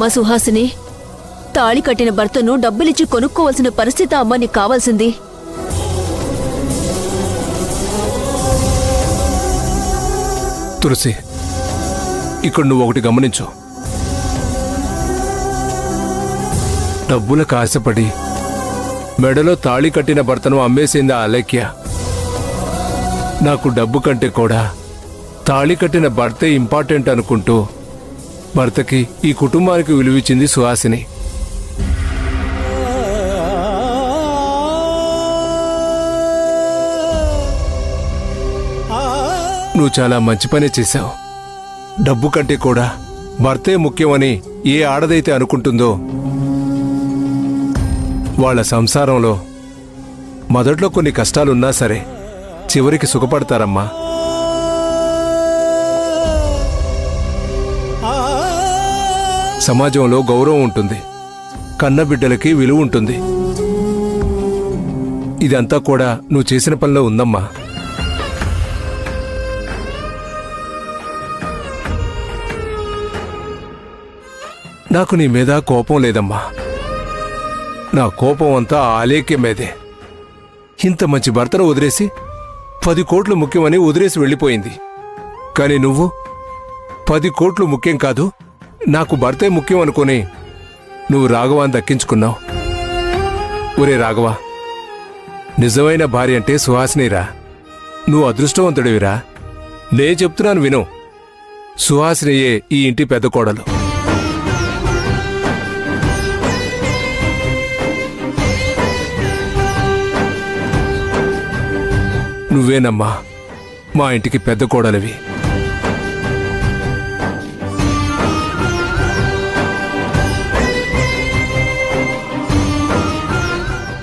అమ్మా సుహాసిని, తాళి కట్టిన భర్తను డబ్బులిచ్చి కొనుక్కోవలసిన పరిస్థితి అమ్మా నీకు కావాల్సింది. తులసి, ఇక్కడ నువ్వు ఒకటి గమనించు. డబ్బులకు ఆశపడి మెడలో తాళి కట్టిన భర్తను అమ్మేసింది ఆ అలేఖ్య. నాకు డబ్బు కంటే కూడా తాళి కట్టిన భర్తే ఇంపార్టెంట్ అనుకుంటూ భర్తకి, ఈ కుటుంబానికి విలువిచ్చింది సుహాసిని. నువ్వు చాలా మంచి పనే చేశావు. డబ్బు కంటే కూడా భర్తే ముఖ్యమని ఏ ఆడదైతే అనుకుంటుందో వాళ్ళ సంసారంలో మొదట్లో కొన్ని కష్టాలున్నా సరే చివరికి సుఖపడతారమ్మా. సమాజంలో గౌరవం ఉంటుంది, కన్నబిడ్డలకి విలువ ఉంటుంది. ఇదంతా కూడా నువ్వు చేసిన పనిలో ఉందమ్మా. నాకు నీ మీద కోపం లేదమ్మా. నా కోపం అంతా ఆ అలేఖ్య మీదే. ఇంత మంచి భర్తను వదిలేసి 10 కోట్లు ముఖ్యమని వదిలేసి వెళ్ళిపోయింది. కానీ నువ్వు 10 కోట్లు ముఖ్యం కాదు, నాకు భర్తే ముఖ్యం అనుకుని నువ్వు రాఘవాన్ని దక్కించుకున్నావు. ఒరే రాఘవ, నిజమైన భార్య అంటే సుహాసినిరా. నువ్వు అదృష్టవంతుడివిరా. నే చెప్తున్నాను విను. సుహాసినియే ఈ ఇంటి పెద్ద కోడలు. నువ్వేనమ్మా మా ఇంటికి పెద్ద కోడలివి.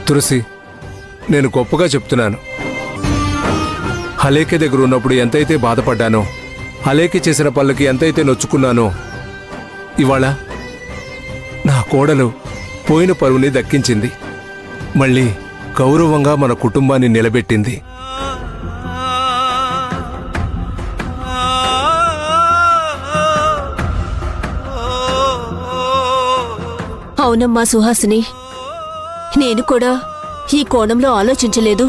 తులసి, నేను గొప్పగా చెప్తున్నాను. అలేఖ్య దగ్గర ఉన్నప్పుడు ఎంతైతే బాధపడ్డానో, అలేఖ్య చేసిన పనులకి ఎంతైతే నొచ్చుకున్నానో, ఇవాళ నా కోడలు పోయిన పరువుని దక్కించింది. మళ్ళీ గౌరవంగా మన కుటుంబాన్ని నిలబెట్టింది. అవునమ్మా సుహాసిని, నేను కూడా ఈ కోణంలో ఆలోచించలేదు.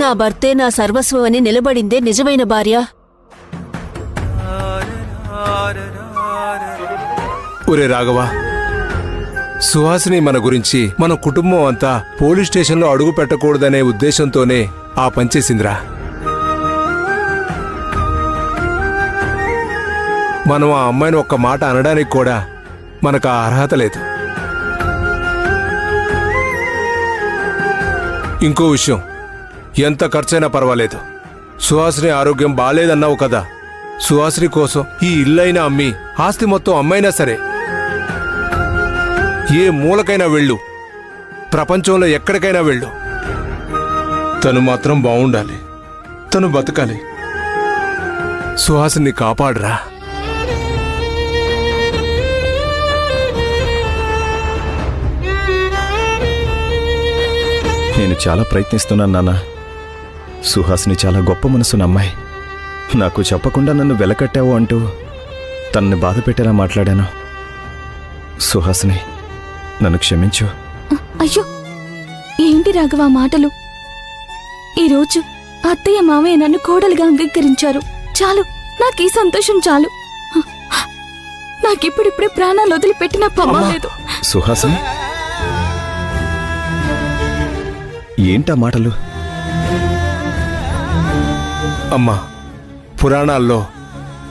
నా భర్తే నా సర్వస్వం అని నిలబడిందే నిజమైన భార్య. ఒరే రాఘవ, సుహాసిని మన గురించి, మన కుటుంబం అంతా పోలీస్ స్టేషన్లో అడుగు పెట్టకూడదనే ఉద్దేశంతోనే ఆ పనిచేసిందిరా. మనం ఆ అమ్మాయిని ఒక్క మాట అనడానికి కూడా మనకు ఆ అర్హత లేదు. ఇంకో విషయం, ఎంత ఖర్చైనా పర్వాలేదు, సుహాసిని ఆరోగ్యం బాలేదన్నావు కదా. సుహాసిని కోసం ఈ ఇల్లైనా అమ్మి, ఆస్తి మొత్తం అమ్మైనా సరే, ఏ మూలకైనా వెళ్ళు, ప్రపంచంలో ఎక్కడికైనా వెళ్ళు, తను మాత్రం బావుండాలి, తను బతకాలి. సుహాసిని కాపాడరా. నేను చాలా ప్రయత్నిస్తున్నాను నాన్న. సుహాసిని చాలా గొప్ప మనసున్న అమ్మాయి. నాకు చెప్పకుండా నన్ను వెలకట్టావు అంటూ తనని బాధ పెట్టేలా మాట్లాడాను. సుహాసిని, నన్ను క్షమించు. అయ్యో, ఏంటి రాఘవ మాటలు? ఈరోజు అత్తయ్య మావయ్య నన్ను కోడలుగా అంగీకరించారు. చాలు, నాకు ఈ సంతోషం చాలు. నాకిప్పుడిప్పుడే ప్రాణాలు వదిలిపెట్టినా పర్వాలేదు. సుహాసిని, ఏంటా మాటలు? అమ్మా, పురాణాల్లో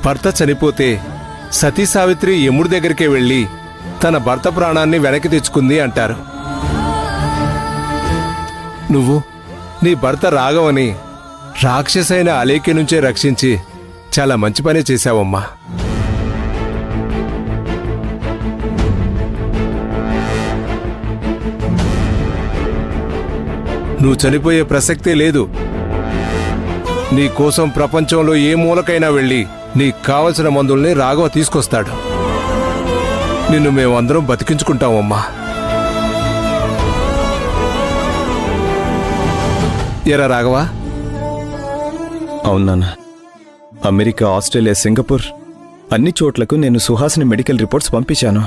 భర్త చనిపోతే సతీ సావిత్రి యముడి దగ్గరికే వెళ్ళి తన భర్త ప్రాణాన్ని వెనక్కి తెచ్చుకుంది అంటారు. నువ్వు నీ భర్త రాఘవని రాక్షసైన అలేఖ్య నుంచే రక్షించి చాలా మంచి పనే చేశావమ్మా. నువ్వు చనిపోయే ప్రసక్తే లేదు. నీ కోసం ప్రపంచంలో ఏ మూలకైనా వెళ్ళి నీకు కావలసిన మందుల్ని రాఘవ తీసుకొస్తాడు. నిన్ను మేమందరం బతికించుకుంటామమ్మా. ఎరా రాఘవ? అవును నాన్న. అమెరికా, ఆస్ట్రేలియా, సింగపూర్ అన్ని చోట్లకు నేను సుహాసిని మెడికల్ రిపోర్ట్స్ పంపించాను.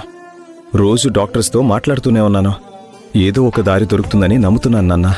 రోజు డాక్టర్స్తో మాట్లాడుతూనే ఉన్నాను. ఏదో ఒక దారి దొరుకుతుందని నమ్ముతున్నాను నాన్న.